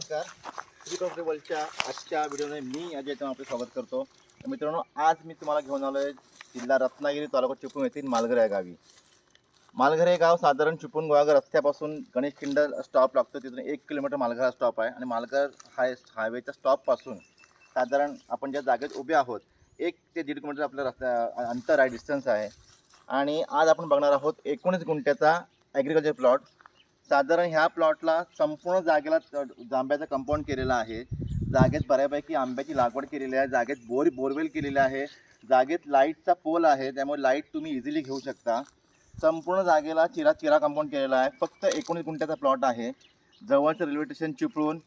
नमस्कार. श्री प्रॉफिटेबलच्या आजच्या व्हिडिओमध्ये मी अजय आपले स्वागत करतो. मित्रांनो, आज मी तुम्हाला घेऊन आलो आहे जिल्हा रत्नागिरी, तालुका चिपळूण येथील मालघर या गावी. मालघर हे गाव साधारण चिपळूण गोवाघर रस्त्यापासून गणेश खिंड स्टॉप लागतो, तिथून 1 किलोमीटर मालघर हा स्टॉप आहे. आणि मालघर हायवेच्या स्टॉपपासून साधारण आपण ज्या जागेत उभे आहोत 1 ते 1.5 किलोमीटर आपलं रस्ता अंतर आहे, डिस्टन्स आहे. आणि आज आपण बघणार आहोत 19 गुंठ्याचा ॲग्रिकल्चर प्लॉट. साधारण ह्या प्लॉटला संपूर्ण जागेला जांभ्याचा कंपाऊंड केलेला आहे. जागेत बऱ्यापैकी आंब्याची लागवड केलेली आहे. जागेत बोरवेल केलेले आहे. जागेत लाईटचा पोल आहे, त्यामुळे लाईट तुम्ही इझिली घेऊ शकता. संपूर्ण जागेला चिरा कंपाऊंड केलेला आहे. फक्त 19 गुंठ्याचा प्लॉट आहे. जवळचं रेल्वे स्टेशन चिपळूण,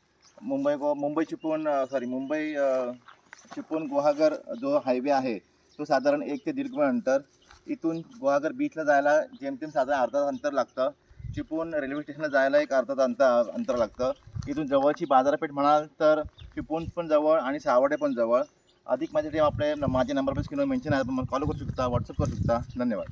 मुंबई चिपळूण गुहागर जो हायवे आहे तो साधारण 1 ते 1.5 किलोमीटर अंतर. इथून गुहागर बीचला जायला जेमतेम साधारण अर्धा अंतर लागतं. चिपळूण रेल्वे स्टेशनला जायला एक अर्धा अंतर लागतं. इथून जवळची बाजारपेठ म्हणाल तर चिपळूण पण जवळ आणि सावर्डे पण जवळ. अधिक माझ्या माझे नंबर पण स्क्रीनवर मेन्शन आहे, आपण मला कॉल करू शकता, व्हॉट्सअप करू शकता. धन्यवाद.